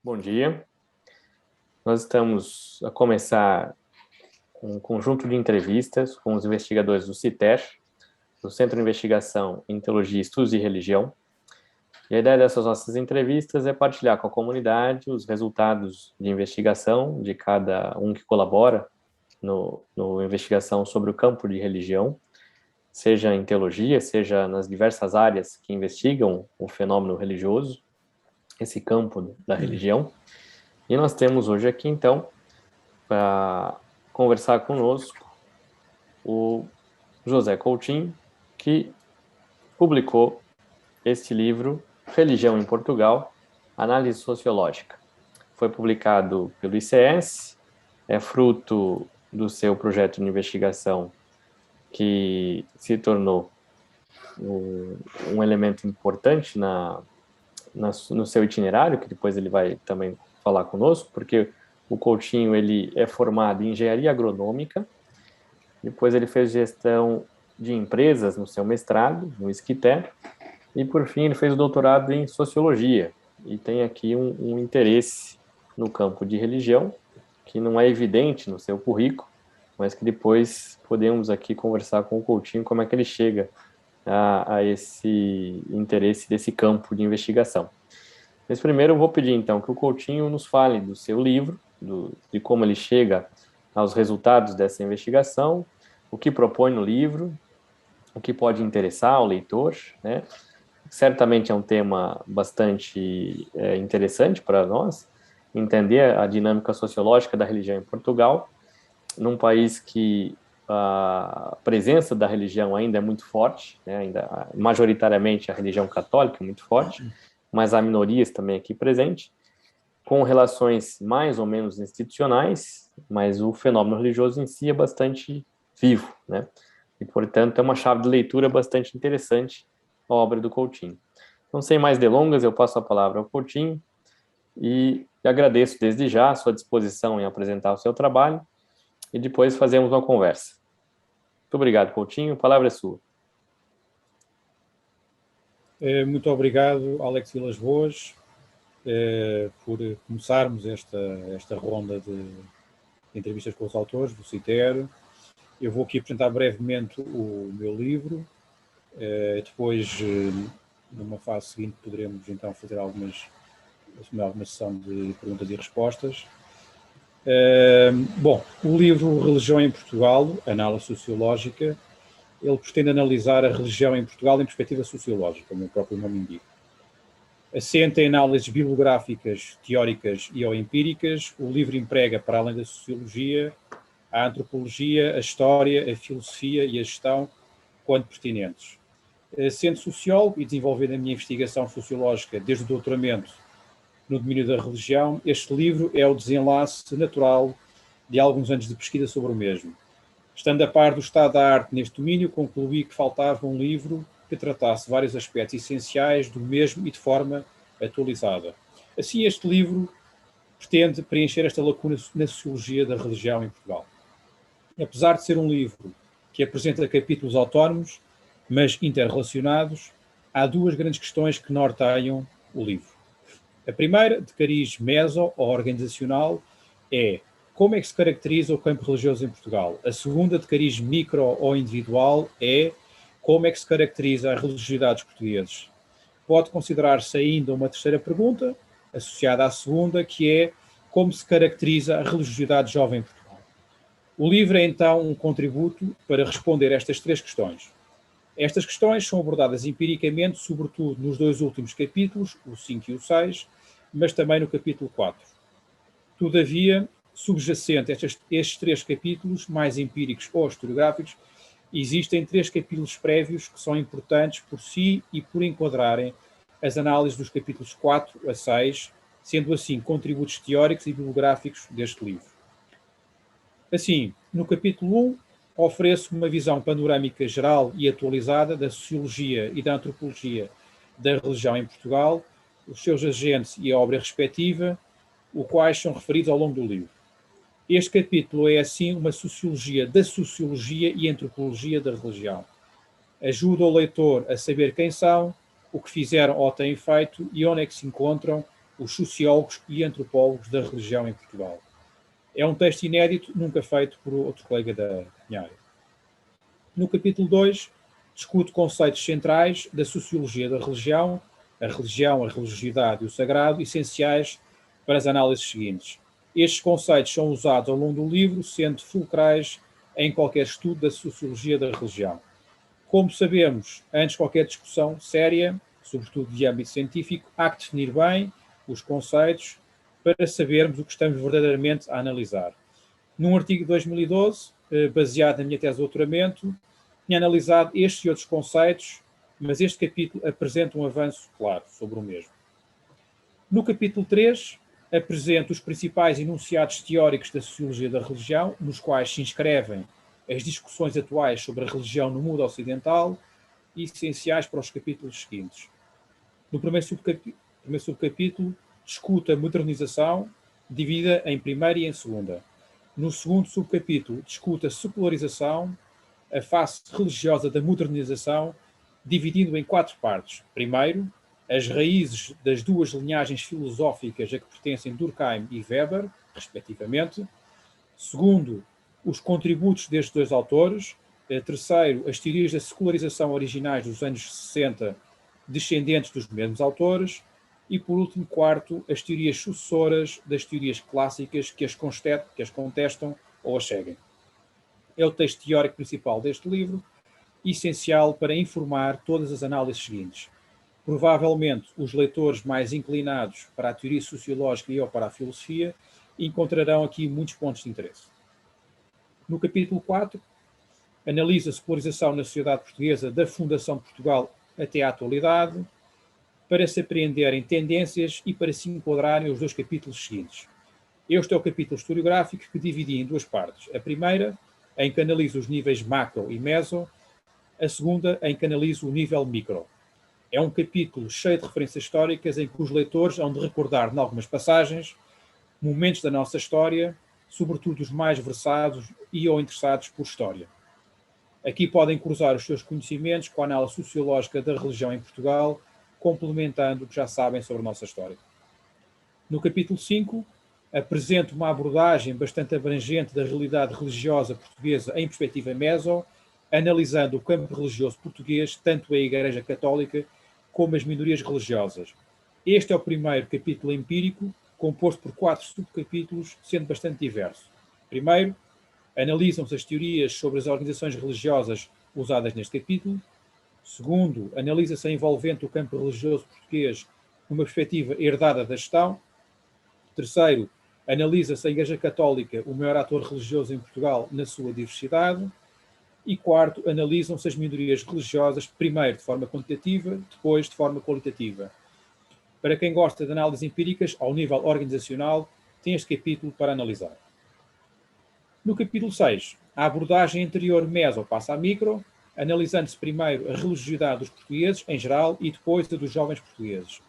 Bom dia. Nós estamos a começar um conjunto de entrevistas com os investigadores do CITER, do Centro de Investigação em Teologia, Estudos e Religião. E a ideia dessas nossas entrevistas é partilhar com a comunidade os resultados de investigação de cada um que colabora no investigação sobre o campo de religião, seja em teologia, seja nas diversas áreas que investigam o fenômeno religioso, esse campo da religião. E nós temos hoje aqui, então, para conversar conosco, o José Coutinho, que publicou este livro, Religião em Portugal, Análise Sociológica. Foi publicado pelo ICS, é fruto do seu projeto de investigação que se tornou um elemento importante no seu itinerário, que depois ele vai também falar conosco, porque o Coutinho ele é formado em engenharia agronômica, depois ele fez gestão de empresas no seu mestrado, no ISCTE, e por fim ele fez o doutorado em sociologia, e tem aqui um interesse no campo de religião, que não é evidente no seu currículo, mas que depois podemos aqui conversar com o Coutinho como é que ele chega a esse interesse desse campo de investigação. Mas primeiro eu vou pedir então que o Coutinho nos fale do seu livro, de como ele chega aos resultados dessa investigação, o que propõe no livro, o que pode interessar ao leitor, né? Certamente é um tema bastante interessante para nós, entender a dinâmica sociológica da religião em Portugal, num país que a presença da religião ainda é muito forte, né? Ainda majoritariamente a religião católica é muito forte, mas há minorias também aqui presentes, com relações mais ou menos institucionais, mas o fenômeno religioso em si é bastante vivo, né? E, portanto, é uma chave de leitura bastante interessante a obra do Coutinho. Então, sem mais delongas, eu passo a palavra ao Coutinho e agradeço desde já a sua disposição em apresentar o seu trabalho e depois fazemos uma conversa. Muito obrigado, Coutinho. A palavra é sua. Muito obrigado, Alex Vilas Boas, por começarmos esta ronda de entrevistas com os autores do CITER. Eu vou aqui apresentar brevemente o meu livro. Depois, numa fase seguinte, poderemos então fazer alguma sessão de perguntas e respostas. Bom, o livro Religião em Portugal, Análise Sociológica, ele pretende analisar a religião em Portugal em perspectiva sociológica, como o próprio nome indica. Assenta em análises bibliográficas, teóricas e ou empíricas, o livro emprega, para além da sociologia, a antropologia, a história, a filosofia e a gestão, quando pertinentes. Sendo sociólogo e desenvolvendo a minha investigação sociológica desde o doutoramento no domínio da religião, este livro é o desenlace natural de alguns anos de pesquisa sobre o mesmo. Estando a par do estado da arte neste domínio, concluí que faltava um livro que tratasse vários aspectos essenciais do mesmo e de forma atualizada. Assim, este livro pretende preencher esta lacuna na sociologia da religião em Portugal. Apesar de ser um livro que apresenta capítulos autónomos, mas interrelacionados, há duas grandes questões que norteiam o livro. A primeira, de cariz meso ou organizacional, é como é que se caracteriza o campo religioso em Portugal. A segunda, de cariz micro ou individual, é como é que se caracteriza a religiosidade dos portugueses. Pode considerar-se ainda uma terceira pergunta, associada à segunda, que é como se caracteriza a religiosidade jovem em Portugal. O livro é então um contributo para responder a estas três questões. Estas questões são abordadas empiricamente, sobretudo nos dois últimos capítulos, o 5 e o 6, mas também no capítulo 4. Todavia, subjacente a estes três capítulos, mais empíricos ou historiográficos, existem três capítulos prévios que são importantes por si e por enquadrarem as análises dos capítulos 4 a 6, sendo assim contributos teóricos e bibliográficos deste livro. Assim, no capítulo 1, ofereço uma visão panorâmica geral e atualizada da sociologia e da antropologia da religião em Portugal, os seus agentes e a obra respectiva, os quais são referidos ao longo do livro. Este capítulo é, assim, uma sociologia da sociologia e antropologia da religião. Ajuda o leitor a saber quem são, o que fizeram ou têm feito e onde é que se encontram os sociólogos e antropólogos da religião em Portugal. É um texto inédito, nunca feito por outro colega da minha área. No capítulo 2, discute conceitos centrais da sociologia da religião, a religiosidade e o sagrado, essenciais para as análises seguintes. Estes conceitos são usados ao longo do livro, sendo fulcrais em qualquer estudo da sociologia da religião. Como sabemos, antes de qualquer discussão séria, sobretudo de âmbito científico, há que definir bem os conceitos para sabermos o que estamos verdadeiramente a analisar. Num artigo de 2012, baseado na minha tese de doutoramento, tinha analisado estes e outros conceitos, mas este capítulo apresenta um avanço claro sobre o mesmo. No capítulo 3, apresento os principais enunciados teóricos da sociologia da religião, nos quais se inscrevem as discussões atuais sobre a religião no mundo ocidental e essenciais para os capítulos seguintes. No primeiro subcapítulo, discute a modernização, dividida em primeira e em segunda. No segundo subcapítulo, discute a secularização, a face religiosa da modernização, dividindo em 4 partes. Primeiro, as raízes das duas linhagens filosóficas a que pertencem Durkheim e Weber, respectivamente. Segundo, os contributos destes 2 autores. Terceiro, as teorias da secularização originais dos anos 60, descendentes dos mesmos autores. E, por último, quarto, as teorias sucessoras das teorias clássicas que as contestam ou as seguem. É o texto teórico principal deste livro, essencial para informar todas as análises seguintes. Provavelmente, os leitores mais inclinados para a teoria sociológica e ou para a filosofia encontrarão aqui muitos pontos de interesse. No capítulo 4, analisa a secularização na sociedade portuguesa da fundação de Portugal até à atualidade, para se apreenderem tendências e para se enquadrarem os 2 capítulos seguintes. Este é o capítulo historiográfico que dividi em 2 partes. A primeira, em que analisa os níveis macro e meso, a segunda, em que analisa o nível micro. É um capítulo cheio de referências históricas em que os leitores hão de recordar, em algumas passagens, momentos da nossa história, sobretudo os mais versados e ou interessados por história. Aqui podem cruzar os seus conhecimentos com a análise sociológica da religião em Portugal, complementando o que já sabem sobre a nossa história. No capítulo 5, apresento uma abordagem bastante abrangente da realidade religiosa portuguesa em perspectiva meso, analisando o campo religioso português, tanto a Igreja Católica como as minorias religiosas. Este é o primeiro capítulo empírico, composto por 4 subcapítulos, sendo bastante diverso. Primeiro, analisam-se as teorias sobre as organizações religiosas usadas neste capítulo. Segundo, analisa-se a envolvente do campo religioso português numa perspectiva herdada da gestão. Terceiro, analisa-se a Igreja Católica, o maior ator religioso em Portugal, na sua diversidade. E quarto, analisam-se as minorias religiosas, primeiro de forma quantitativa, depois de forma qualitativa. Para quem gosta de análises empíricas ao nível organizacional, tem este capítulo para analisar. No capítulo 6, a abordagem anterior meso passa a micro, analisando-se primeiro a religiosidade dos portugueses em geral e depois a dos jovens portugueses.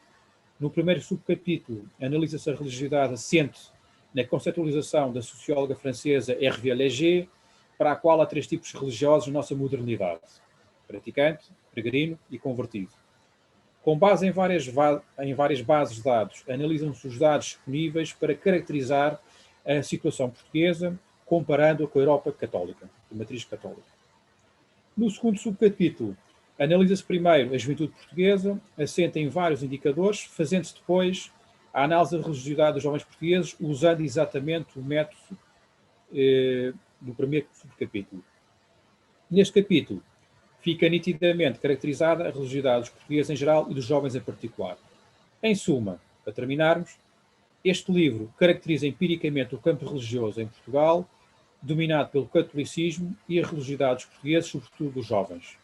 No primeiro subcapítulo, analisa-se a religiosidade assente na conceptualização da socióloga francesa Hervé Léger, para a qual há 3 tipos religiosos na nossa modernidade: praticante, peregrino e convertido. Com base em várias bases de dados, analisam-se os dados disponíveis para caracterizar a situação portuguesa, comparando-a com a Europa católica, de matriz católica. No segundo subcapítulo, analisa-se primeiro a juventude portuguesa, assenta em vários indicadores, fazendo-se depois a análise da religiosidade dos jovens portugueses, usando exatamente o método do primeiro subcapítulo. Neste capítulo, fica nitidamente caracterizada a religiosidade dos portugueses em geral e dos jovens em particular. Em suma, para terminarmos, este livro caracteriza empiricamente o campo religioso em Portugal, dominado pelo catolicismo e a religiosidade dos portugueses, sobretudo dos jovens.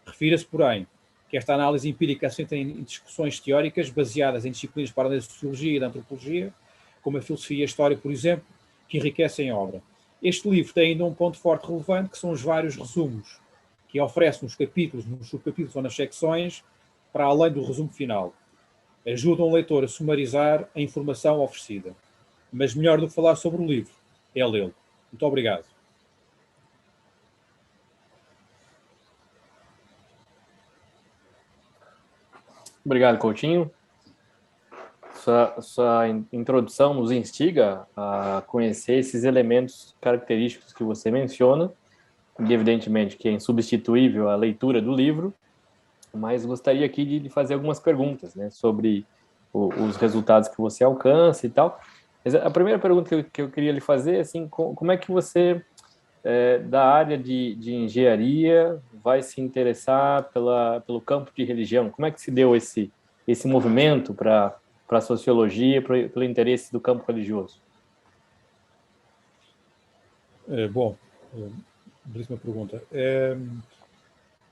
Refira-se, porém, que esta análise empírica assenta em discussões teóricas baseadas em disciplinas para a sociologia e da antropologia, como a filosofia e a história, por exemplo, que enriquecem a obra. Este livro tem ainda um ponto forte relevante, que são os vários resumos que oferece nos capítulos, nos subcapítulos ou nas secções, para além do resumo final. Ajudam o leitor a sumarizar a informação oferecida. Mas melhor do que falar sobre o livro é lê-lo. Muito obrigado. Obrigado, Coutinho. Sua introdução nos instiga a conhecer esses elementos característicos que você menciona, e evidentemente que é insubstituível a leitura do livro, mas gostaria aqui de lhe fazer algumas perguntas, né, sobre os resultados que você alcança e tal. Mas a primeira pergunta que eu queria lhe fazer é assim, como é que você, da área de engenharia, vai se interessar pelo campo de religião? Como é que se deu esse movimento para a sociologia, pelo interesse do campo religioso? Bom, belíssima pergunta.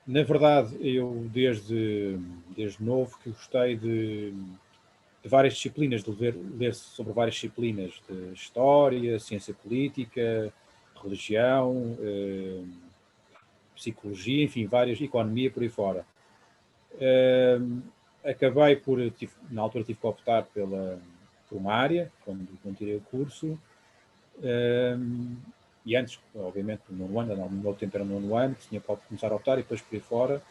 Na verdade, eu desde novo que gostei de várias disciplinas, de ler sobre várias disciplinas de história, ciência política, religião, psicologia, enfim, várias, economia, por aí fora. Acabei na altura tive que optar por uma área, quando tirei o curso, e antes, obviamente, no nono ano, no meu tempo era no nono ano, que tinha que começar a optar e depois por aí fora,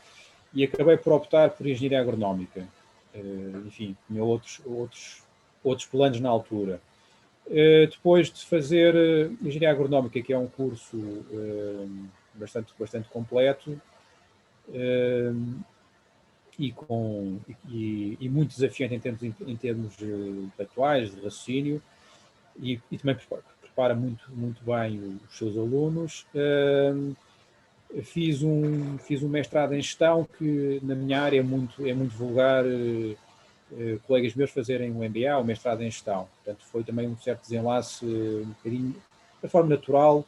e acabei por optar por engenharia agronómica. Enfim, tinha outros planos na altura. Depois de fazer engenharia agronómica, que é um curso bastante completo e muito desafiante em termos atuais, de raciocínio, e também prepara muito bem os seus alunos. Fiz um mestrado em gestão, que na minha área é muito vulgar colegas meus fazerem um MBA, o mestrado em gestão. Portanto, foi também um certo desenlace, um bocadinho, de forma natural,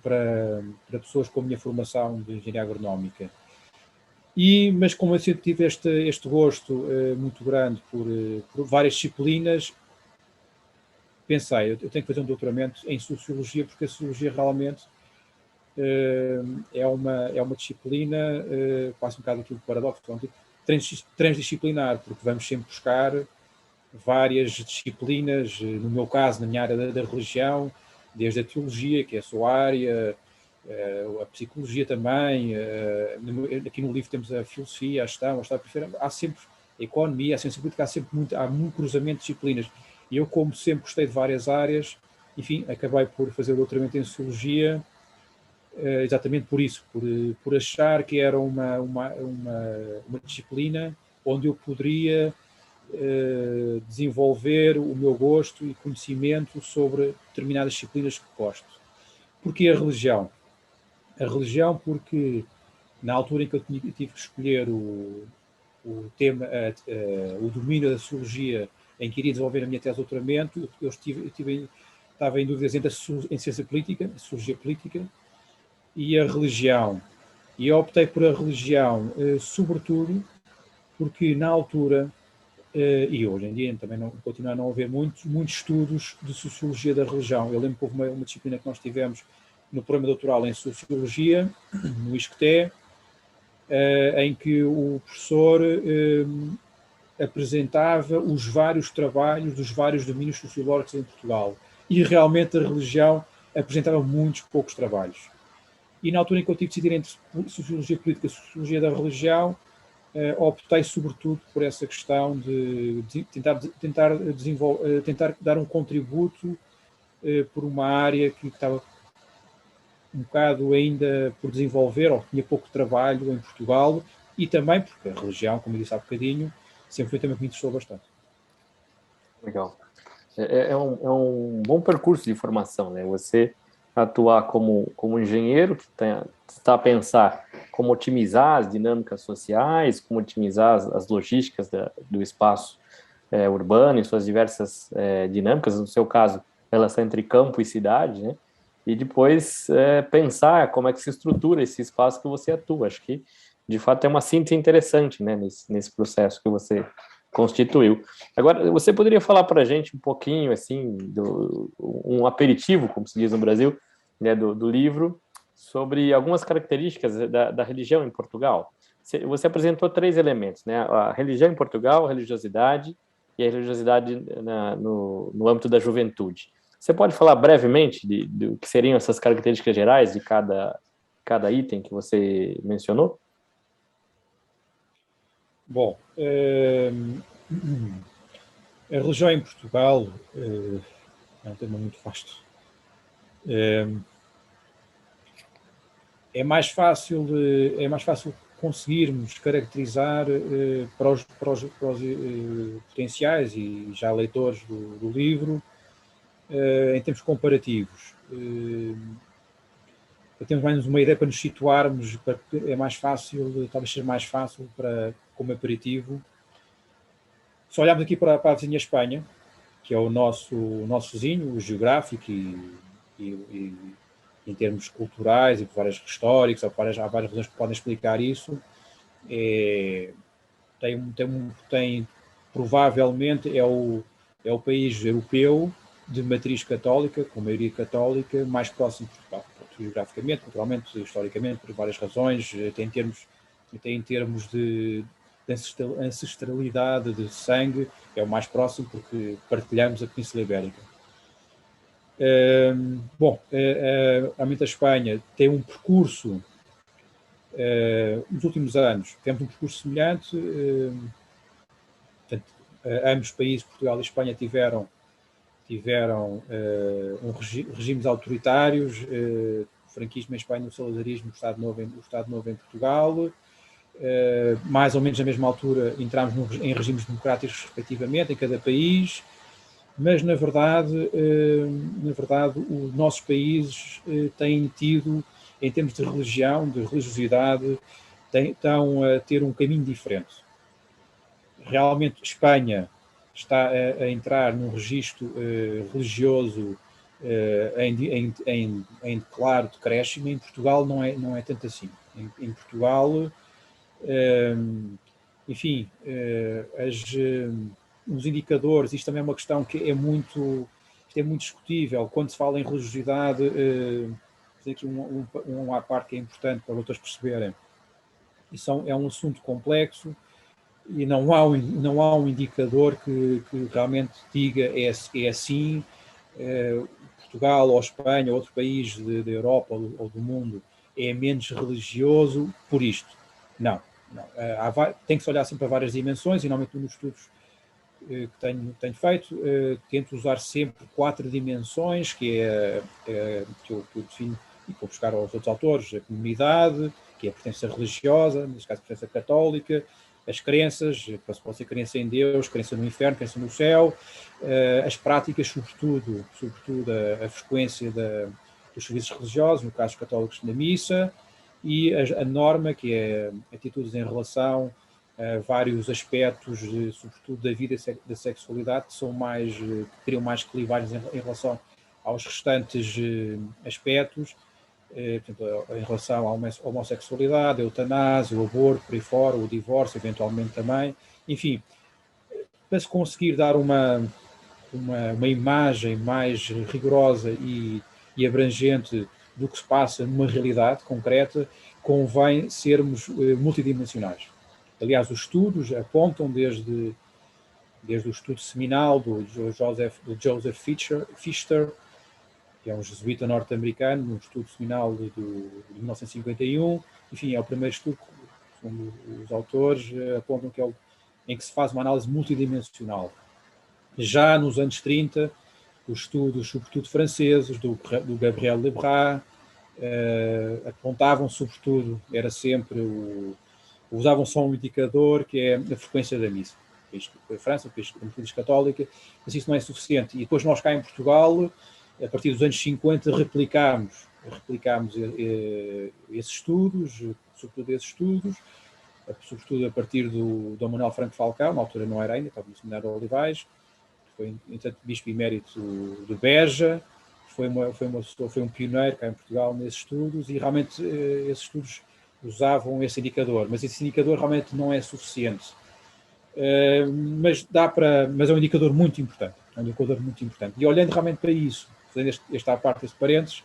para pessoas com a minha formação de engenharia agronómica. Mas como eu sempre tive este gosto muito grande por várias disciplinas, pensei, eu tenho que fazer um doutoramento em Sociologia, porque a Sociologia realmente é uma disciplina, quase um bocado aquilo de paradoxo, transdisciplinar, porque vamos sempre buscar várias disciplinas, no meu caso, na minha área da religião, desde a teologia, que é a sua área, a psicologia também, aqui no livro temos a filosofia, a gestão, a história, há sempre a economia, a ciência política, há muito cruzamento de disciplinas. E eu, como sempre gostei de várias áreas, enfim, acabei por fazer o doutoramento em Sociologia, exatamente por isso, por achar que era uma disciplina onde eu poderia desenvolver o meu gosto e conhecimento sobre determinadas disciplinas que gosto. Porquê a religião? A religião porque na altura em que eu tive que escolher o tema, o domínio da sociologia em que iria desenvolver a minha tese de doutoramento, eu estava em dúvidas entre a ciência política, a sociologia política, e a religião. E eu optei por a religião, sobretudo porque na altura, e hoje em dia também continua a não haver muitos estudos de sociologia da religião. Eu lembro que houve uma disciplina que nós tivemos no programa doutoral em Sociologia, no ISCTE, em que o professor apresentava os vários trabalhos dos vários domínios sociológicos em Portugal. E realmente a religião apresentava muitos poucos trabalhos. E na altura em que eu tive de decidir entre Sociologia Política e Sociologia da Religião, optei sobretudo por essa questão de tentar dar um contributo por uma área que estava um bocado ainda por desenvolver, ou tinha pouco trabalho em Portugal, e também porque a religião, como eu disse há bocadinho, sempre foi um tema que me interessou bastante. Legal. É um bom percurso de formação, né? Você atuar como engenheiro, que está a pensar como otimizar as dinâmicas sociais, como otimizar as logísticas do espaço urbano e suas diversas dinâmicas, no seu caso, relação entre campo e cidade, né? E depois pensar como é que se estrutura esse espaço que você atua. Acho que, de fato, é uma síntese interessante, né, nesse processo que você constituiu. Agora, você poderia falar para a gente um pouquinho, assim, um aperitivo, como se diz no Brasil, né, do livro, sobre algumas características da religião em Portugal? Você apresentou 3 elementos, né? A religião em Portugal, a religiosidade e a religiosidade no âmbito da juventude. Você pode falar brevemente do que seriam essas características gerais de cada item que você mencionou? Bom, A religião em Portugal é um tema muito vasto. É mais fácil conseguirmos caracterizar para os potenciais e já leitores do livro, em termos comparativos. Temos mais uma ideia para nos situarmos, é mais fácil, talvez seja mais fácil como aperitivo. Se olharmos aqui para a vizinha Espanha, que é o nosso vizinho, o geográfico e em termos culturais e por vários históricos, há várias razões que podem explicar isso, tem provavelmente é o país europeu de matriz católica, com maioria católica, mais próximo de Portugal, geograficamente, culturalmente, historicamente, por várias razões, até em termos de ancestralidade de sangue, é o mais próximo porque partilhamos a Península Ibérica. Realmente a Espanha tem um percurso, nos últimos anos, temos um percurso semelhante, portanto, ambos os países, Portugal e Espanha, tiveram regimes autoritários, o franquismo em Espanha, o salazarismo, o Estado Novo em Portugal. Mais ou menos na mesma altura entramos em regimes democráticos respectivamente em cada país, mas na verdade os nossos países têm tido, em termos de religião, de religiosidade, estão a ter um caminho diferente. Realmente Espanha está a entrar num registro religioso em claro decréscimo. Em Portugal não é tanto assim. Em Portugal, enfim, os indicadores, isto também é uma questão que é muito discutível. Quando se fala em religiosidade, aqui uma parte que é importante para outros perceberem. Isso é um assunto complexo e não há um indicador que realmente diga é assim. Portugal ou Espanha ou outro país da Europa ou do mundo é menos religioso por isto. Não. Tem que se olhar sempre para várias dimensões e normalmente nos estudos que tenho feito tento usar sempre 4 dimensões que eu defino e vou buscar aos outros autores: a comunidade, que é a pertença religiosa, neste caso a pertença católica, as crenças, pode ser crença em Deus, crença no inferno, crença no céu, as práticas, sobretudo a frequência dos serviços religiosos, no caso católicos na missa, e a norma, que é atitudes em relação a vários aspectos, sobretudo da vida e da sexualidade, que criam mais clivagens em relação aos restantes aspectos, portanto, em relação à homossexualidade, a eutanásia, o aborto, por aí fora, o divórcio, eventualmente também. Enfim, para se conseguir dar uma imagem mais rigorosa e abrangente do que se passa numa realidade concreta, convém sermos multidimensionais. Aliás, os estudos apontam desde o estudo seminal do Joseph Fischer, que é um jesuíta norte-americano, um estudo seminal de 1951. Enfim, é o primeiro estudo, segundo os autores, apontam em que se faz uma análise multidimensional. Já nos anos 30, os estudos, sobretudo franceses, do Gabriel Lebras, apontavam sobretudo, usavam só um indicador, que é a frequência da missa. A França, o país católica, mas isso não é suficiente. E depois nós cá em Portugal, a partir dos anos 50, replicámos esses estudos, sobretudo a partir do Dom Manuel Franco Falcão, na altura não era ainda, estava no Seminário de Olivais, foi, entanto, bispo emérito de Beja, foi um pioneiro cá em Portugal nesses estudos, e realmente esses estudos usavam esse indicador, mas esse indicador realmente não é suficiente. Mas é um indicador muito importante. E olhando realmente para isso, fazendo esta parte, este parênteses,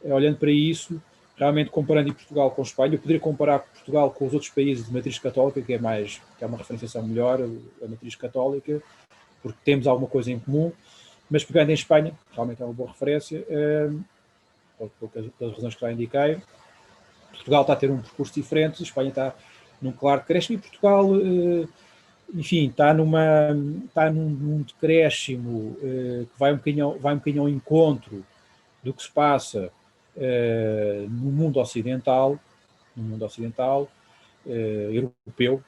olhando para isso, realmente comparando Portugal com Espanha, eu poderia comparar Portugal com os outros países de matriz católica, que é uma referenciação melhor, a matriz católica, porque temos alguma coisa em comum, mas pegando em Espanha, realmente é uma boa referência, pelas razões que já indiquei. Portugal está a ter um percurso diferente, a Espanha está num claro crescimento, e Portugal enfim, está num decréscimo que vai um bocadinho ao encontro do que se passa no mundo ocidental, europeu,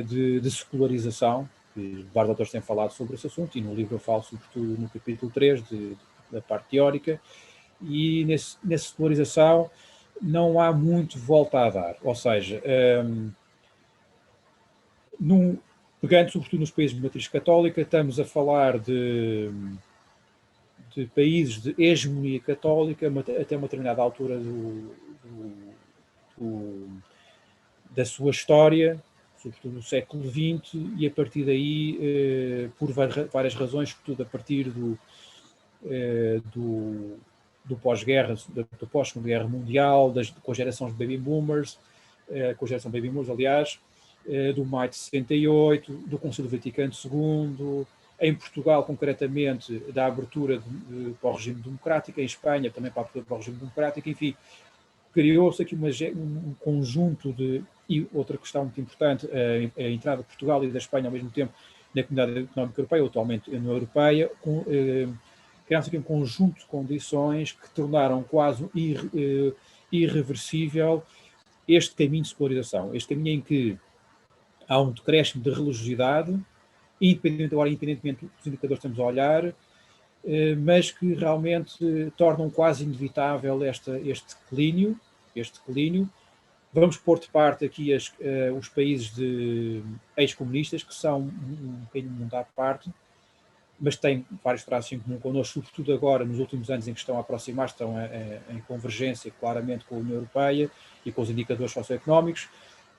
de secularização, que vários autores têm falado sobre esse assunto, e no livro eu falo sobretudo no capítulo 3 da parte teórica, e nessa secularização não há muito volta a dar, ou seja, pegando sobretudo nos países de matriz católica, estamos a falar de países de hegemonia católica até uma determinada altura da sua história, sobretudo no século XX, e a partir daí, por várias razões, sobretudo a partir do pós-guerra, da pós-Segunda Guerra Mundial, com a geração de baby boomers, aliás, do maio de 68, do Concílio Vaticano II, em Portugal, concretamente, da abertura para o regime democrático, em Espanha também para a abertura para o regime democrático, enfim, criou-se aqui um conjunto de... E outra questão muito importante, a entrada de Portugal e da Espanha ao mesmo tempo na Comunidade Económica Europeia, atualmente na União Europeia, criaram-se aqui um conjunto de condições que tornaram quase irreversível este caminho de secularização, este caminho em que há um decréscimo de religiosidade, independentemente dos indicadores que estamos a olhar, mas que realmente tornam quase inevitável este declínio. Vamos pôr de parte aqui os países ex-comunistas, que são um bocadinho mundo à parte, mas têm vários traços em comum connosco, sobretudo agora, nos últimos anos em que estão a aproximar, estão em convergência claramente com a União Europeia e com os indicadores socioeconómicos.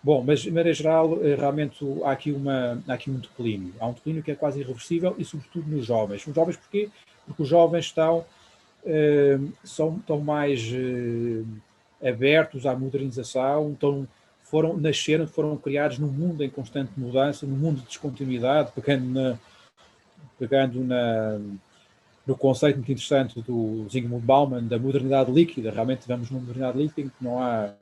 Bom, mas de maneira geral, realmente há aqui um declínio. Há um declínio que é quase irreversível e sobretudo nos jovens. Os jovens porquê? Porque os jovens estão mais abertos à modernização, foram criados num mundo em constante mudança, num mundo de descontinuidade, pegando no conceito muito interessante do Zygmunt Bauman, da modernidade líquida. Realmente vivemos numa modernidade líquida em que não há...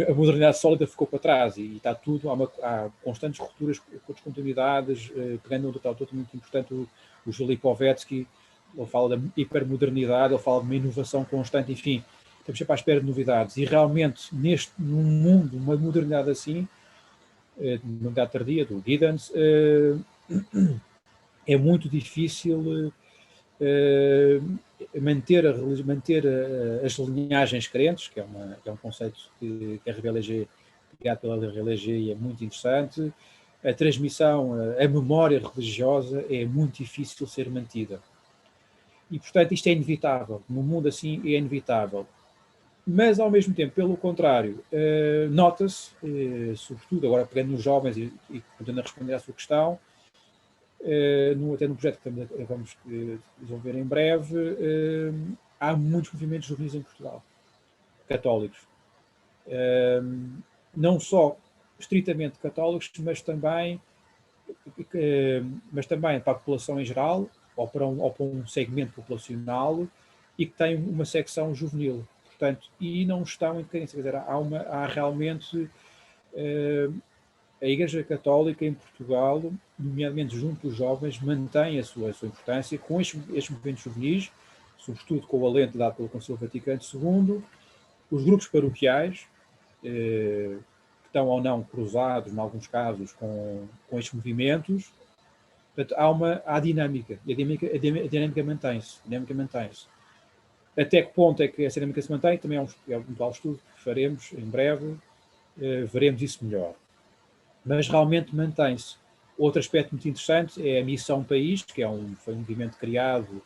A modernidade sólida ficou para trás e está tudo, há constantes rupturas com descontinuidades, pegando outro autor muito importante, o Juli Povetsky, ele fala da hipermodernidade, ele fala de uma inovação constante, enfim, estamos sempre à espera de novidades. E realmente, num mundo, uma modernidade assim, modernidade tardia, do Giddens, é muito difícil manter as linhagens crentes, que é um conceito que a Hervé Léger, criado pela Hervé Léger, é muito interessante. A transmissão, a memória religiosa é muito difícil ser mantida. E, portanto, isto é inevitável. Num mundo assim, é inevitável. Mas, ao mesmo tempo, pelo contrário, nota-se, sobretudo agora pegando nos jovens e tentando responder à sua questão, até no projeto que vamos desenvolver em breve, há muitos movimentos juvenis em Portugal, católicos. Não só estritamente católicos, mas também para a população em geral, ou para um segmento populacional, e que tem uma secção juvenil. Portanto, e não estão em decadência. Quer dizer, há realmente... a Igreja Católica em Portugal, nomeadamente junto dos jovens, mantém a sua importância com estes movimentos juvenis, sobretudo com o alento dado pelo Concílio Vaticano II, os grupos paroquiais, que estão ou não cruzados, em alguns casos, com estes movimentos. Portanto, há dinâmica, e a dinâmica mantém-se. Até que ponto é que essa dinâmica se mantém? Também é um eventual estudo que faremos em breve, veremos isso melhor. Mas realmente mantém-se. Outro aspecto muito interessante é a Missão País, que foi um movimento criado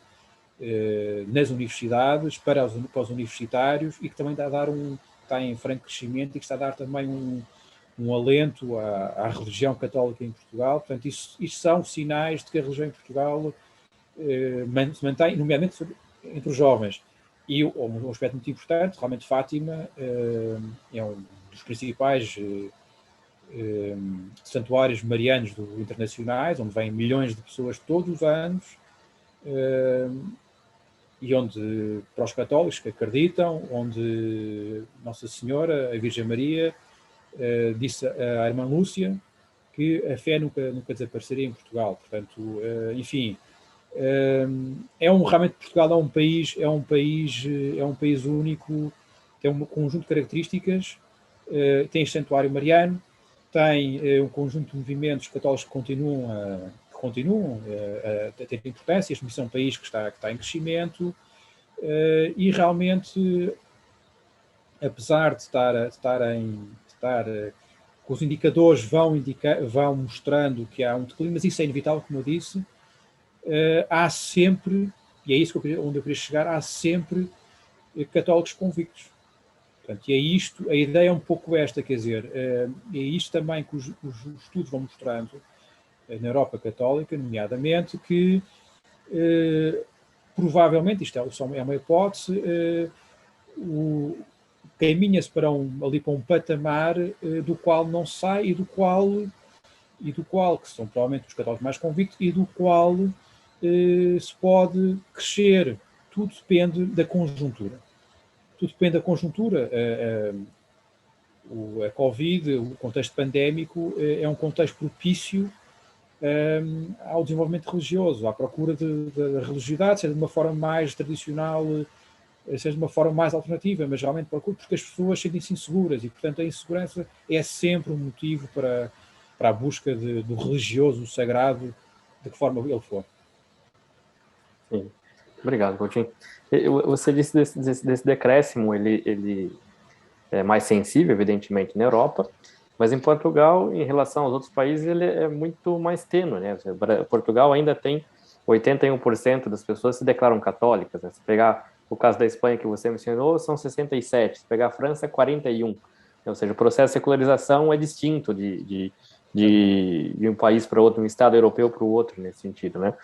nas universidades, para os universitários, e que também está em franco crescimento e que está a dar também um alento à religião católica em Portugal. Portanto, isto são sinais de que a religião em Portugal se mantém, nomeadamente entre os jovens. E um aspecto muito importante, realmente Fátima é um dos principais santuários marianos internacionais, onde vêm milhões de pessoas todos os anos, e onde, para os católicos que acreditam, onde Nossa Senhora, a Virgem Maria, disse à irmã Lúcia, que a fé nunca desapareceria em Portugal. Portanto, enfim, realmente Portugal é um país único, tem um conjunto de características, tem santuário mariano, tem um conjunto de movimentos católicos que continuam a ter importância. Este é um país que está em crescimento, e realmente, apesar de estar os indicadores vão mostrando que há um declínio, mas isso é inevitável, como eu disse. Há sempre, e é isso onde eu queria chegar, há sempre católicos convictos. Portanto, e é isto, a ideia é um pouco esta, quer dizer, é isto também que os estudos vão mostrando na Europa Católica, nomeadamente, que provavelmente, isto é uma hipótese, caminha-se ali para um patamar do qual não sai e do qual, que são provavelmente os católicos mais convictos, e do qual se pode crescer. Tudo depende da conjuntura. Tudo depende da conjuntura. A Covid, o contexto pandémico, é um contexto propício ao desenvolvimento religioso, à procura da religiosidade, seja de uma forma mais tradicional, seja de uma forma mais alternativa, mas realmente procura, porque as pessoas sentem-se inseguras, e, portanto, a insegurança é sempre um motivo para a busca do religioso, do sagrado, de que forma ele for. Sim. Obrigado, Coutinho. Você disse desse decréscimo, ele é mais sensível, evidentemente, na Europa, mas em Portugal, em relação aos outros países, ele é muito mais tênue, né? Portugal ainda tem 81% das pessoas se declaram católicas, né? Se pegar o caso da Espanha que você mencionou, são 67%, se pegar a França, 41%. Ou seja, o processo de secularização é distinto de um país para outro, um estado europeu para o outro, nesse sentido, né?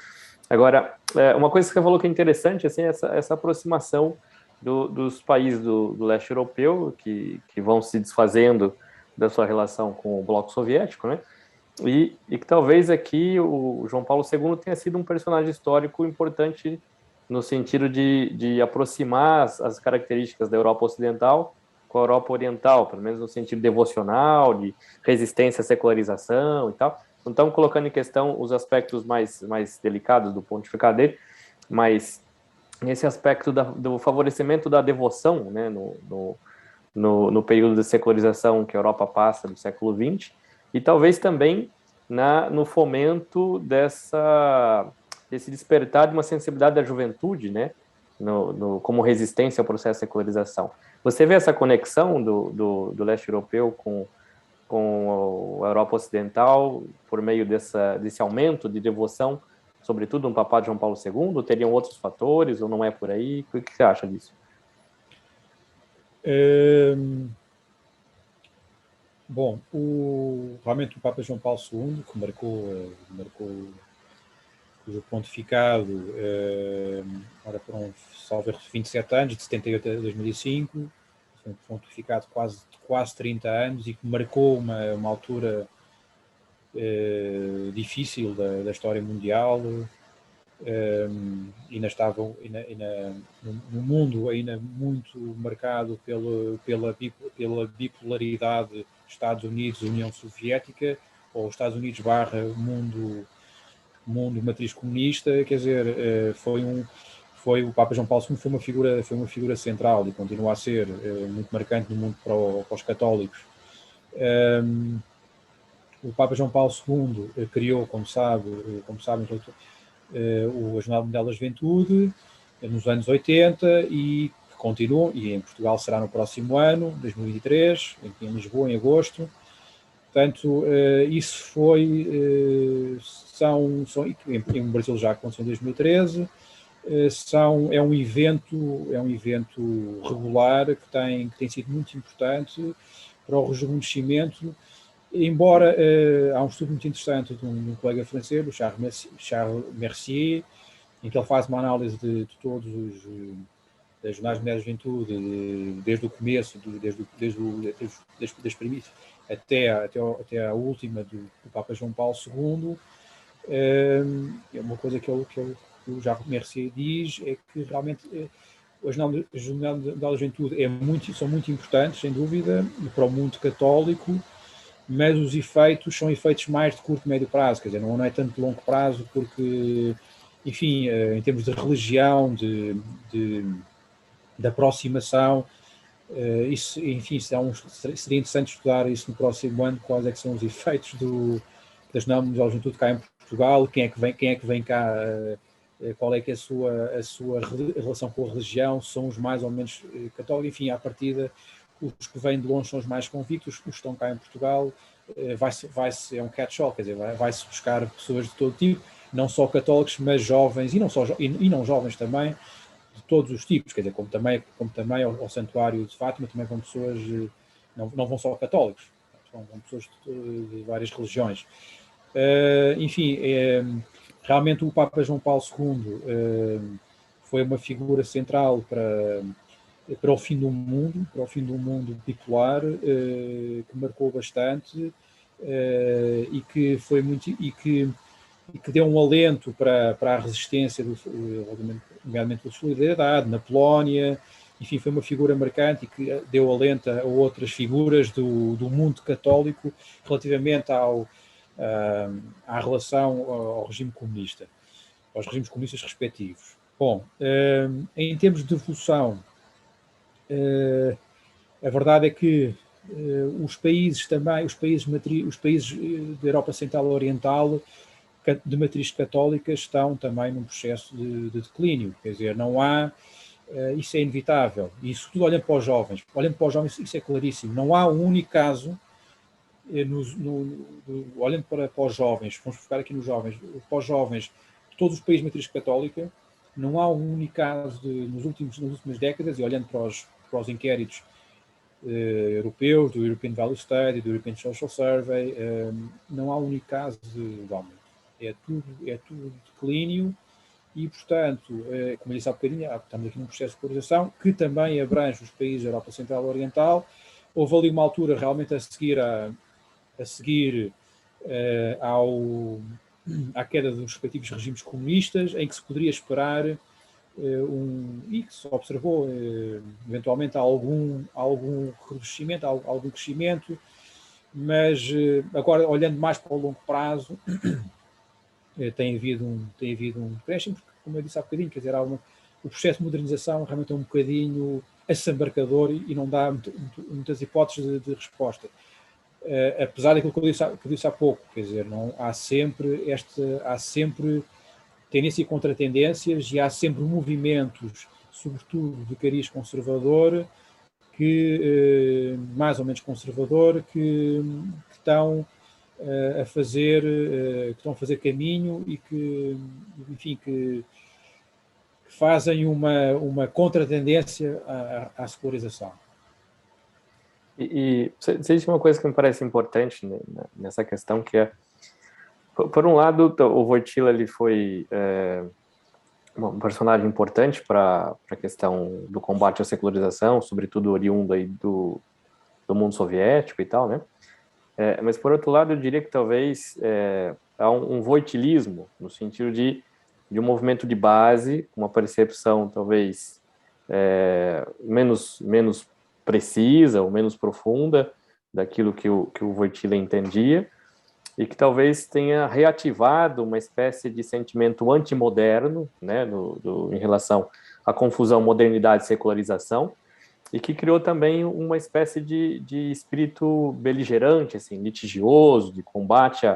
Agora, uma coisa que você falou que é interessante, assim, essa aproximação dos países do leste europeu, que vão se desfazendo da sua relação com o bloco soviético, né? E que talvez aqui o João Paulo II tenha sido um personagem histórico importante no sentido de aproximar as características da Europa Ocidental com a Europa Oriental, pelo menos no sentido devocional, de resistência à secularização e tal. Não estamos colocando em questão os aspectos mais delicados do pontificado dele, mas nesse aspecto do favorecimento da devoção, né, no período de secularização que a Europa passa do século XX, e talvez também no fomento desse despertar de uma sensibilidade da juventude, né, como resistência ao processo de secularização. Você vê essa conexão do leste europeu com a Europa Ocidental por meio desse aumento de devoção, sobretudo no Papa João Paulo II? Teriam outros fatores, ou não é por aí? O que você acha disso? Bom, realmente o Papa João Paulo II, que marcou o pontificado, ora foram, salvo 27 anos, de 78 a 2005, foi um pontificado quase 30 anos, e que marcou uma altura difícil da história mundial. Ainda estavam no mundo ainda muito marcado pela bipolaridade Estados Unidos-União Soviética, ou Estados Unidos / mundo matriz comunista. Quer dizer, o Papa João Paulo II foi uma figura central, e continua a ser muito marcante no mundo para os católicos. O Papa João Paulo II criou, como sabem, a Jornada Mundial da Juventude nos anos 80, e continua, e em Portugal será no próximo ano, 2023, em Lisboa, em agosto. Portanto, isso foi, em Brasil já aconteceu em 2013, é um evento regular que tem sido muito importante para o rejuvenescimento. Embora há um estudo muito interessante de um colega francês, o Charles Mercier, em que ele faz uma análise de todos das Jornadas Mundiais da Juventude, desde o começo, das primícias até a última do Papa João Paulo II. É uma coisa que o Charles Mercier diz, é que realmente as Jornadas da Juventude são muito importantes, sem dúvida, para o mundo católico, mas os efeitos são efeitos mais de curto e médio prazo, quer dizer, não é tanto de longo prazo, porque, enfim, em termos de religião, de aproximação, isso, enfim, seria interessante estudar isso no próximo ano, quais é que são os efeitos das não juventude cá em Portugal, quem é que vem cá, qual é que é a sua relação com a religião, são os mais ou menos católicos, enfim, à partida, os que vêm de longe são os mais convictos, os que estão cá em Portugal, é um catch-all, quer dizer, vai-se buscar pessoas de todo tipo, não só católicos, mas jovens, e não jovens também, de todos os tipos, quer dizer, como também ao Santuário de Fátima também vão pessoas, não vão só católicos, vão pessoas de várias religiões. Enfim, realmente o Papa João Paulo II foi uma figura central para o fim do mundo bipolar, que marcou bastante e que foi muito e que deu um alento para a resistência, nomeadamente da solidariedade, na Polónia, enfim, foi uma figura marcante e que deu alento a outras figuras do mundo católico relativamente à relação ao regime comunista, aos regimes comunistas respectivos. Bom, em termos de evolução, a verdade é que os países da Europa Central e Oriental de matriz católica estão também num processo de declínio, quer dizer, não há, isso é inevitável, e sobretudo olhando para os jovens isso é claríssimo, não há um único caso, olhando para os jovens, vamos focar aqui nos jovens, para os jovens de todos os países de matriz católica, não há um único caso nas últimas décadas, e olhando para os inquéritos europeus, do European Value Study, do European Social Survey, não há um único caso de aumento. É tudo declínio e, portanto, como eu disse há bocadinho, estamos aqui num processo de polarização que também abrange os países da Europa Central e Oriental. Houve ali uma altura realmente a seguir à queda dos respectivos regimes comunistas, em que se poderia esperar e que se observou eventualmente algum crescimento, algum crescimento, mas agora, olhando mais para o longo prazo, tem havido um decréscimo, porque, como eu disse há bocadinho, quer dizer, o processo de modernização realmente é um bocadinho assambarcador e não dá muitas hipóteses de resposta. Apesar daquilo que eu disse há pouco, quer dizer, há sempre tendência e contratendências e há sempre movimentos, sobretudo de cariz conservador, mais ou menos conservador, que estão a fazer caminho e que, enfim, que fazem uma contratendência à secularização. E existe uma coisa que me parece importante, né, nessa questão, que é, por um lado, o Wojtyła ele foi um personagem importante para a questão do combate à secularização, sobretudo oriundo aí do mundo soviético e tal, né? Mas, por outro lado, eu diria que talvez há um wojtylismo, no sentido de um movimento de base, uma percepção talvez menos precisa ou menos profunda daquilo que o Wojtyła entendia, e que talvez tenha reativado uma espécie de sentimento antimoderno, né, em relação à confusão modernidade e secularização, e que criou também uma espécie de espírito beligerante, assim, litigioso, de combate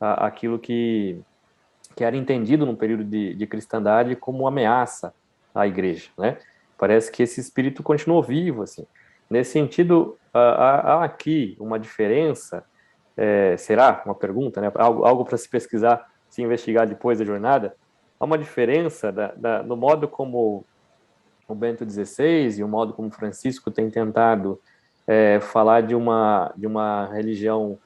àquilo que era entendido no período de cristandade como ameaça à igreja, né? Parece que esse espírito continuou vivo, assim. Nesse sentido, há aqui uma diferença, será uma pergunta, né? Algo para se pesquisar, se investigar depois da jornada. Há uma diferença no modo como o Bento XVI e o modo como Francisco tem tentado falar de uma religião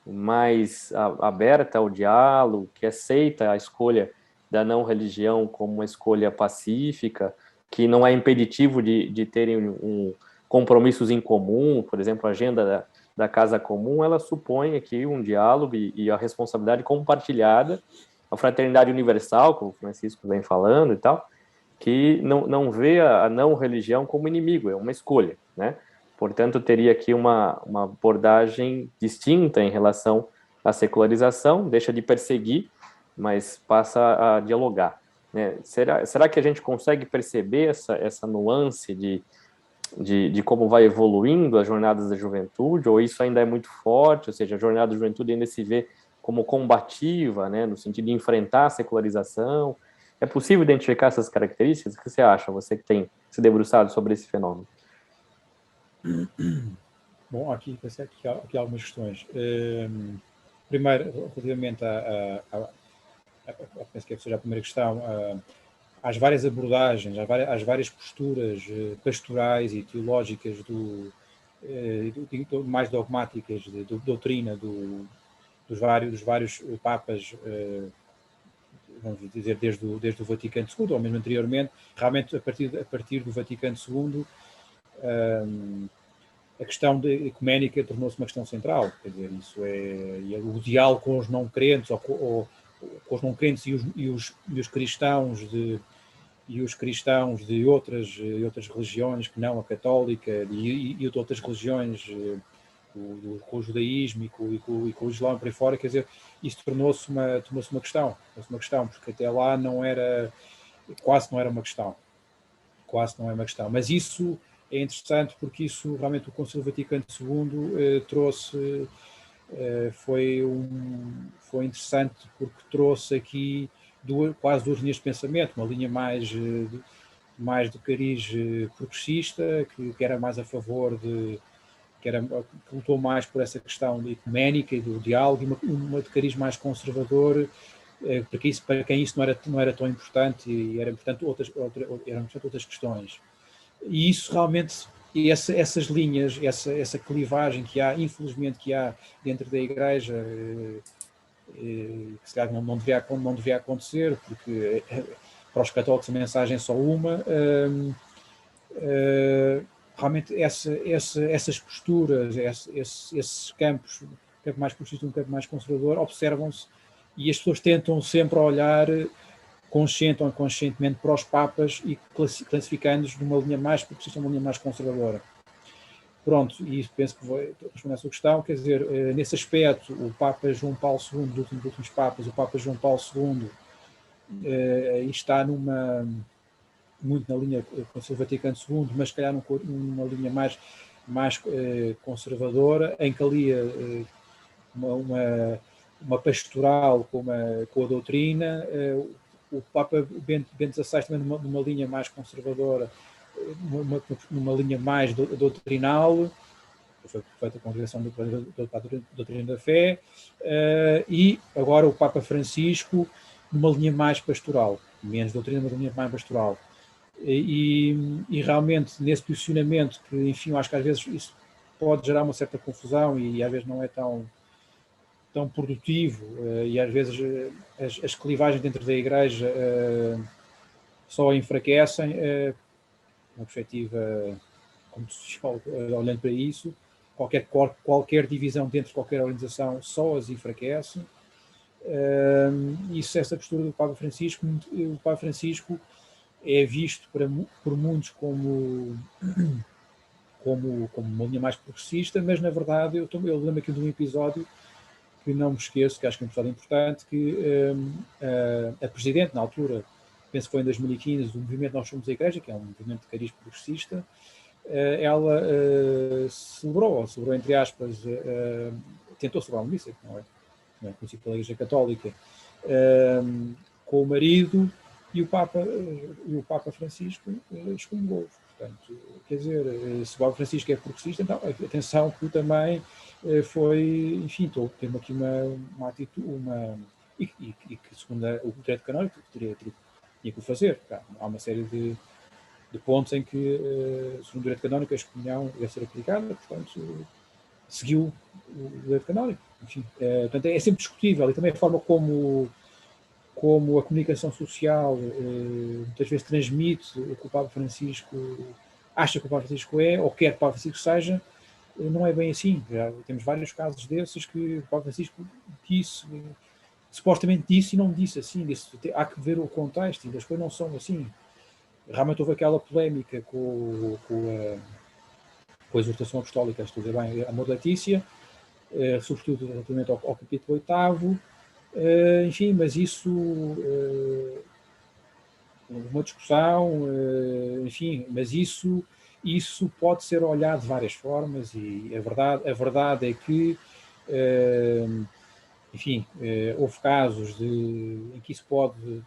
mais aberta ao diálogo, que aceita a escolha da não-religião como uma escolha pacífica, que não é impeditivo de terem compromissos em comum, por exemplo, a agenda da Casa Comum, ela supõe aqui um diálogo e a responsabilidade compartilhada, a fraternidade universal, como o Francisco vem falando e tal, que não vê a não-religião como inimigo, é uma escolha, né? Portanto, teria aqui uma abordagem distinta em relação à secularização, deixa de perseguir, mas passa a dialogar, né? Será que a gente consegue perceber essa nuance de como vai evoluindo as jornadas da juventude, ou isso ainda é muito forte, ou seja, a jornada da juventude ainda se vê como combativa, né, no sentido de enfrentar a secularização? É possível identificar essas características? O que você acha, você que tem se debruçado sobre esse fenômeno? Bom, aqui há algumas questões. Primeiro, relativamente penso que seja a primeira questão, às várias abordagens, às várias posturas pastorais e teológicas mais dogmáticas de doutrina dos vários papas, vamos dizer, desde o Vaticano II, ou mesmo anteriormente, realmente a partir do Vaticano II, a questão ecuménica tornou-se uma questão central. Quer dizer, isso é o diálogo com os não crentes, ou com os não crentes e os cristãos de outras religiões que não a católica e de outras religiões, com o judaísmo e com o islão por aí fora, quer dizer, isso tornou-se uma questão, porque até lá quase não era uma questão. Mas isso é interessante porque isso realmente o Concílio Vaticano II trouxe, foi interessante porque trouxe aqui quase duas linhas de pensamento, uma linha mais de cariz progressista, que era mais a favor que lutou mais por essa questão ecuménica e do diálogo, e uma de cariz mais conservador, para quem isso não era tão importante e eram importantes outras questões. E isso realmente, essas linhas, essa clivagem que há, infelizmente, que há dentro da Igreja, que se calhar não devia acontecer, porque para os católicos a mensagem é só uma. Realmente essas posturas, esses campos, um campo mais progressista e um campo mais conservador, observam-se, e as pessoas tentam sempre olhar consciente ou inconscientemente para os papas e classificando-os numa linha mais progressista, uma linha mais conservadora. Pronto, e penso que vou responder à sua questão, quer dizer, nesse aspecto, o Papa João Paulo II, dos últimos papas, o Papa João Paulo II está muito na linha Concílio Vaticano II, mas se calhar numa linha mais conservadora, em que ali uma pastoral com a doutrina. O Papa Bento XVI também numa linha mais conservadora, numa linha mais doutrinal, foi feita a congregação da doutrina da fé, e agora o Papa Francisco numa linha mais pastoral, menos doutrina, mas uma linha mais pastoral. E realmente nesse posicionamento, que enfim, acho que às vezes isso pode gerar uma certa confusão e às vezes não é tão produtivo, e às vezes as clivagens dentro da Igreja só enfraquecem, uma perspectiva como social, olhando para isso, qualquer divisão dentro de qualquer organização só as enfraquece. Isso, essa postura do Papa Francisco, o Papa Francisco é visto por muitos como uma linha mais progressista, mas na verdade eu lembro aqui de um episódio que não me esqueço, que acho que é um episódio importante, que a Presidente, na altura, penso que foi em 2015, do movimento Nós Somos a Igreja, que é um movimento de cariz progressista, ela celebrou entre aspas, tentou celebrar uma missa, que não é conhecido pela Igreja Católica, com o marido, e o Papa Francisco excomungou. Portanto, quer dizer, se o Papa Francisco é progressista, então atenção que também foi, enfim, teve aqui uma atitude, e que segundo o direito canónico tinha que o fazer. Há uma série de pontos em que, segundo o direito canónico, a excomunhão deve ser aplicada, portanto, seguiu o direito canónico. Enfim, portanto, é sempre discutível, e também a forma como a comunicação social muitas vezes transmite o que o Papa Francisco acha que o Papa Francisco é, ou quer que o Papa Francisco seja, não é bem assim. Já temos vários casos desses que o Papa Francisco supostamente disse e não disse assim. Há que ver o contexto, e as coisas não são assim. Realmente houve aquela polémica com com a exortação apostólica, estou a dizer bem, Amor Letícia, sobretudo relativamente ao capítulo 8º, enfim, mas isso, uma discussão, enfim, mas isso pode ser olhado de várias formas, e a verdade é que, enfim, houve casos em que isso pode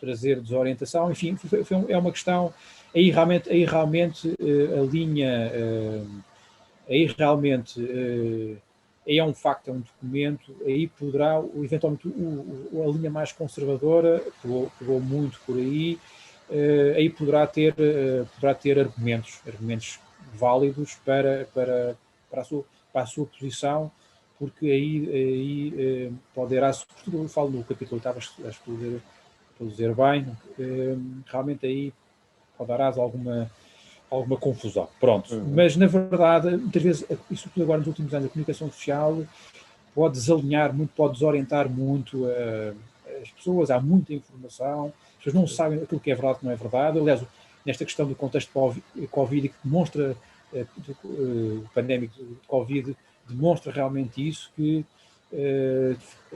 trazer desorientação, enfim, é uma questão, aí realmente a linha, aí realmente aí é um facto, é um documento, aí poderá, eventualmente, a linha mais conservadora, pegou muito por aí, aí poderá ter argumentos válidos para a sua posição, porque aí poderá, sobretudo eu falo no capítulo 8, acho que estou a dizer bem, realmente aí poderás alguma confusão. Pronto. Mas, na verdade, muitas vezes, isso tudo agora nos últimos anos, a comunicação social pode desalinhar muito, pode desorientar muito as pessoas, há muita informação, as pessoas não sabem aquilo que é verdade e que não é verdade. Aliás, nesta questão do contexto Covid, que demonstra, o pandémico de Covid, demonstra realmente isso, que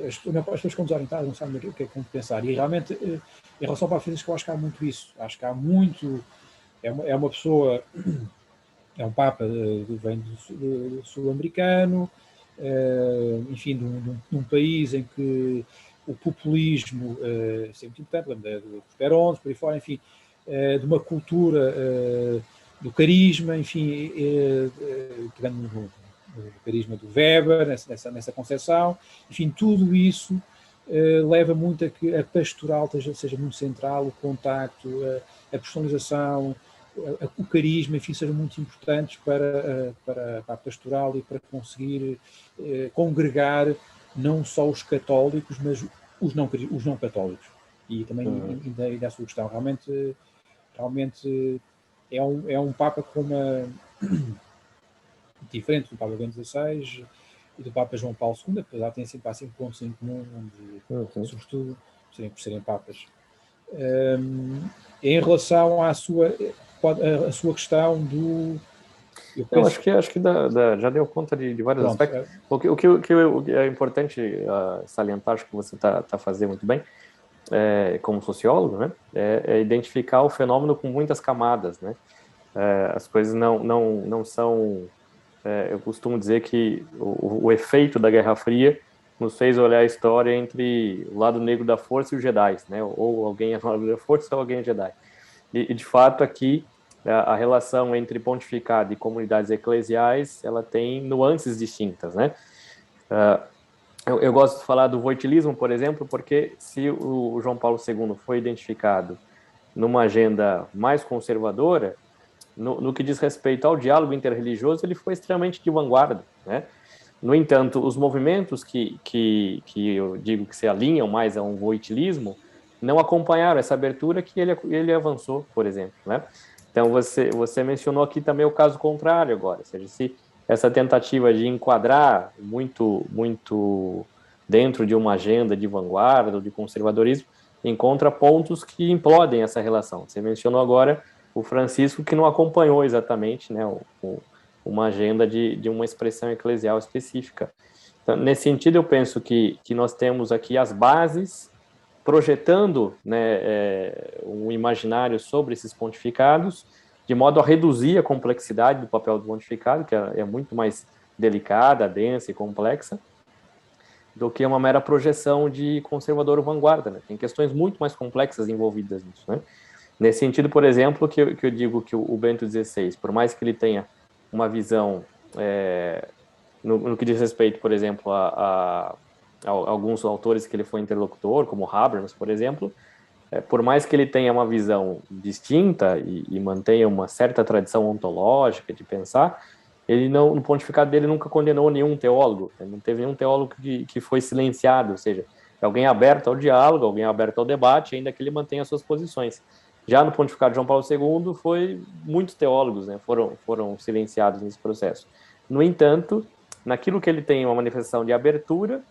as pessoas ficam desorientadas, não sabem o que é como pensar. E realmente, em relação para a Francisco, eu acho que há muito isso. Acho que há muito... É uma pessoa, é um Papa, vem do sul-americano, enfim, de um país em que o populismo é muito importante, dos Perons, por aí fora, enfim, de uma cultura do carisma, enfim, pegando no carisma do Weber, nessa concepção, enfim, tudo isso leva muito a que a pastoral seja muito central, o contacto, a personalização, o carisma, enfim, sejam muito importantes para a pastoral e para conseguir congregar não só os católicos, mas os não católicos. E também ainda a sua questão. Realmente é um Papa com uma... diferente do Papa Bento XVI e do Papa João Paulo II, apesar de terem sempre pontos em comum, onde, sobretudo, por serem Papas. Em relação à sua questão do... Eu acho que já deu conta de vários aspectos. O que é importante salientar, acho que você está fazendo muito bem, como sociólogo, né, é identificar o fenômeno com muitas camadas, né. As coisas não são... eu costumo dizer que o efeito da Guerra Fria nos fez olhar a história entre o lado negro da força e os Jedi, né, ou alguém é do lado da força ou alguém é Jedi. E de fato, aqui, a relação entre pontificado e comunidades eclesiais, ela tem nuances distintas, né? Eu gosto de falar do voitilismo, por exemplo, porque se o João Paulo II foi identificado numa agenda mais conservadora, no que diz respeito ao diálogo interreligioso, ele foi extremamente de vanguarda, né? No entanto, os movimentos que eu digo que se alinham mais a um voitilismo não acompanharam essa abertura que ele avançou, por exemplo, né? Então, você mencionou aqui também o caso contrário agora, ou seja, se essa tentativa de enquadrar muito dentro de uma agenda de vanguarda ou de conservadorismo encontra pontos que implodem essa relação. Você mencionou agora o Francisco, que não acompanhou exatamente, né, uma agenda de uma expressão eclesial específica. Então, nesse sentido, eu penso que nós temos aqui as bases projetando, né, um imaginário sobre esses pontificados, de modo a reduzir a complexidade do papel do pontificado, que é muito mais delicada, densa e complexa, do que uma mera projeção de conservador ou vanguarda, né? Tem questões muito mais complexas envolvidas nisso, né? Nesse sentido, por exemplo, que eu digo que o Bento XVI, por mais que ele tenha uma visão, no que diz respeito, por exemplo, a alguns autores que ele foi interlocutor, como Habermas, por exemplo, por mais que ele tenha uma visão distinta e mantenha uma certa tradição ontológica de pensar, ele no pontificado dele nunca condenou nenhum teólogo, não teve nenhum teólogo que foi silenciado, ou seja, alguém aberto ao diálogo, alguém aberto ao debate, ainda que ele mantenha suas posições. Já no pontificado de João Paulo II, foi muitos teólogos, né, foram silenciados nesse processo. No entanto, naquilo que ele tem uma manifestação de abertura,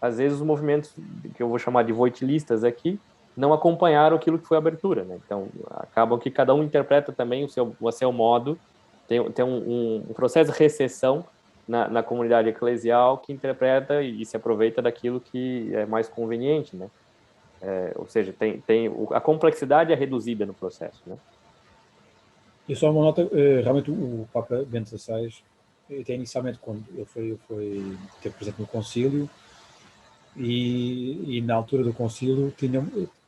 às vezes os movimentos que eu vou chamar de voitilistas aqui não acompanharam aquilo que foi a abertura, né? Então, acabam que cada um interpreta também a seu modo tem um processo de recessão na comunidade eclesial que interpreta e se aproveita daquilo que é mais conveniente, né? Ou seja, a complexidade é reduzida no processo, né? E só uma nota, realmente o Papa Bento XVI, até inicialmente, quando ele esteve presente no concílio, e na altura do concílio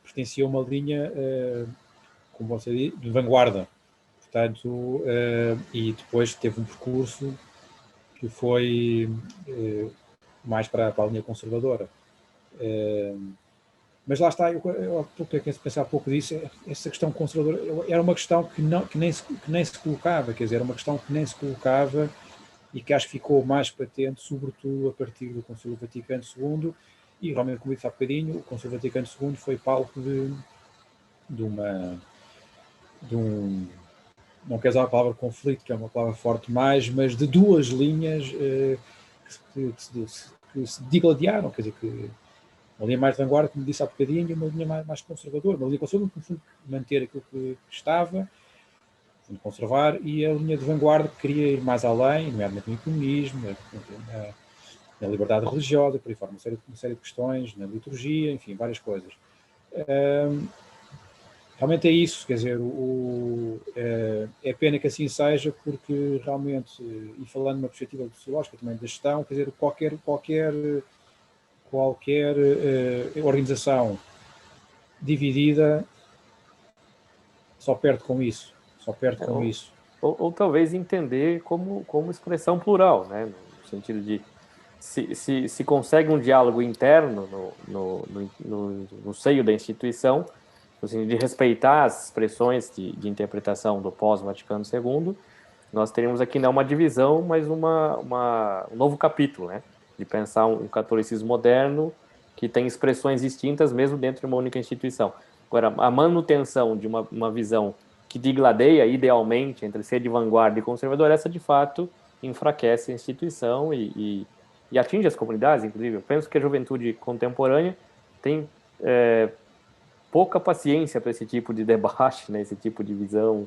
pertencia a uma linha, como você diz, de vanguarda. Portanto, e depois teve um percurso que foi mais para a linha conservadora. Mas lá está, eu pensar um pouco disso, essa questão conservadora era uma questão que nem se colocava, quer dizer, era uma questão que nem se colocava e que acho que ficou mais patente, sobretudo a partir do Concílio Vaticano II, e realmente, como disse há bocadinho, o Concílio Vaticano II foi palco de um, não quero usar a palavra conflito, que é uma palavra forte mais, mas de duas linhas que se digladiaram, quer dizer, que uma linha mais de vanguarda, como disse há bocadinho, e uma linha mais conservadora. Uma linha conservadora, no fundo, manter aquilo que estava, conservar, e a linha de vanguarda que queria ir mais além, nomeadamente no economismo, na liberdade religiosa, por aí fora, uma série de questões, na liturgia, enfim, várias coisas. Realmente é isso, quer dizer, é pena que assim seja, porque realmente, e falando numa perspectiva sociológica também da gestão, quer dizer, qualquer organização dividida só perde com isso. Ou talvez entender como expressão plural, né? No sentido de se consegue um diálogo interno no seio da instituição, no sentido de respeitar as expressões de interpretação do pós-Vaticano II, nós teríamos aqui não uma divisão, mas um novo capítulo, né? De pensar um catolicismo moderno que tem expressões distintas mesmo dentro de uma única instituição. Agora, a manutenção de uma visão que digladeia idealmente entre ser de vanguarda e conservador, essa de fato enfraquece a instituição e atinge as comunidades, inclusive. Eu penso que a juventude contemporânea tem pouca paciência para esse tipo de debate, né? Esse tipo de visão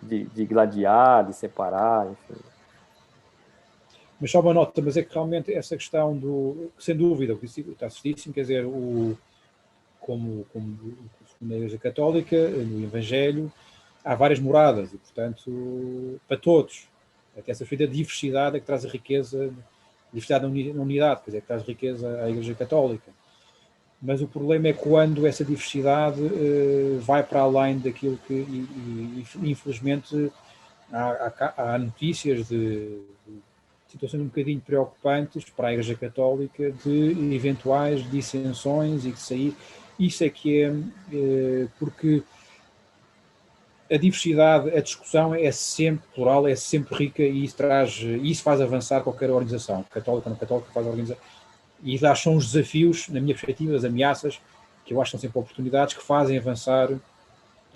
de gladiar, de separar, enfim. Mas só uma nota, mas é que realmente essa questão sem dúvida, está certíssimo, quer dizer, como na Igreja Católica, no Evangelho, há várias moradas e, portanto, para todos. Até essa feita diversidade é que traz a riqueza, diversidade na unidade, quer dizer, que traz riqueza à Igreja Católica. Mas o problema é quando essa diversidade vai para além daquilo que, infelizmente, há notícias de situações um bocadinho preocupantes para a Igreja Católica de eventuais dissensões e que sair. Isso é que porque a diversidade, a discussão é sempre plural, é sempre rica e isso faz avançar qualquer organização, católica ou não católica, faz organizar. E lá são os desafios, na minha perspectiva, as ameaças, que eu acho que são sempre oportunidades que fazem avançar.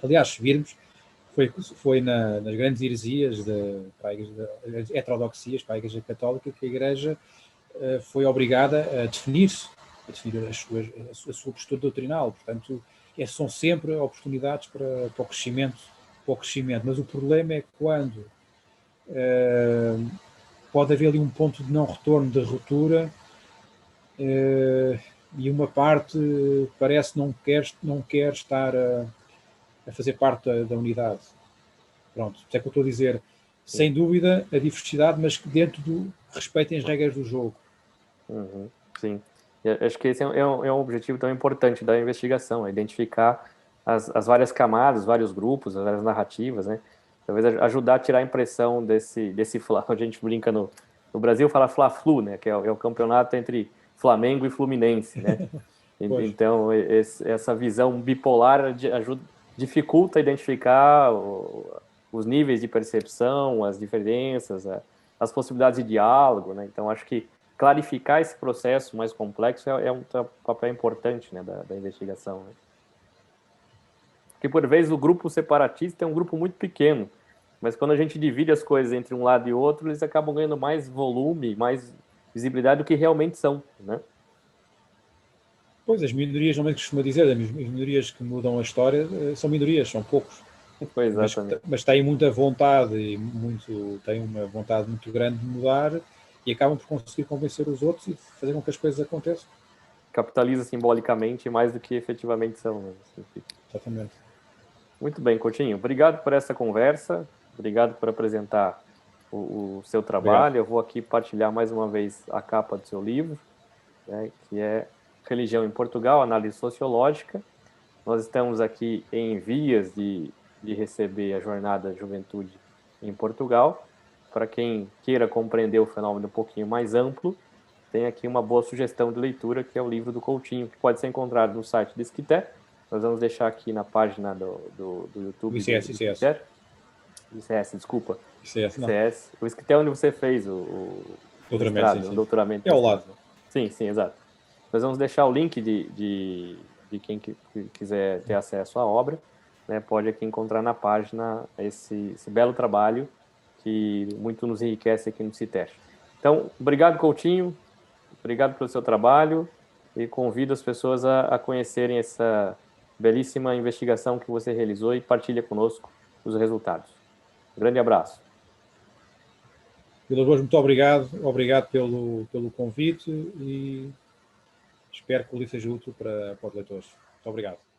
Aliás, se virmos, foi nas grandes heresias, das heterodoxias para a Igreja Católica, que a Igreja foi obrigada a definir a sua postura doutrinal. Portanto, são sempre oportunidades para o crescimento. Mas o problema é quando pode haver ali um ponto de não retorno, de ruptura, e uma parte parece não quer estar a fazer parte da unidade. Pronto, isso é que eu estou a dizer. Sem dúvida, a diversidade, mas que dentro do respeitem as regras do jogo. Uhum, sim. Acho que esse é um objetivo tão importante da investigação, é identificar as várias camadas, vários grupos, as várias narrativas, né? Talvez ajudar a tirar a impressão desse a gente brinca no Brasil, fala Fla-Flu, né? Que é o campeonato entre Flamengo e Fluminense, né? Então, essa visão bipolar dificulta identificar os níveis de percepção, as diferenças, as possibilidades de diálogo, né? Então, acho que clarificar esse processo mais complexo é um papel importante, né, da investigação, né? Porque, por vezes, o grupo separatista é um grupo muito pequeno, mas quando a gente divide as coisas entre um lado e outro, eles acabam ganhando mais volume, mais visibilidade do que realmente são, né? Pois, as minorias, normalmente costuma dizer, as minorias que mudam a história são minorias, são poucos. Pois, exatamente. Mas têm muita vontade e têm uma vontade muito grande de mudar e acabam por conseguir convencer os outros e fazer com que as coisas aconteçam. Capitaliza simbolicamente mais do que efetivamente são. Né? Exatamente. Muito bem, Coutinho. Obrigado por essa conversa. Obrigado por apresentar o seu trabalho. Obrigado. Eu vou aqui partilhar mais uma vez a capa do seu livro, né, que é Religião em Portugal, Análise Sociológica. Nós estamos aqui em vias de receber a Jornada Juventude em Portugal. Para quem queira compreender o fenômeno um pouquinho mais amplo, tem aqui uma boa sugestão de leitura, que é o livro do Coutinho, que pode ser encontrado no site do Esquité. Nós vamos deixar aqui na página do O YouTube do ICS, ICS. Esquité. ICS, desculpa. ICS, não. ICS. O Esquité é onde você fez o Doutoramento, mestrado, sim, o sim. doutoramento. É ao lado. Sim, sim, exato. Nós vamos deixar o link de quem quiser ter acesso à obra, né, pode aqui encontrar na página esse belo trabalho que muito nos enriquece aqui no CITES. Então, obrigado, Coutinho, obrigado pelo seu trabalho e convido as pessoas a conhecerem essa belíssima investigação que você realizou e partilha conosco os resultados. Um grande abraço. Vilas Boas, muito obrigado. Obrigado pelo convite e espero que o livro seja útil para os leitores. Muito obrigado.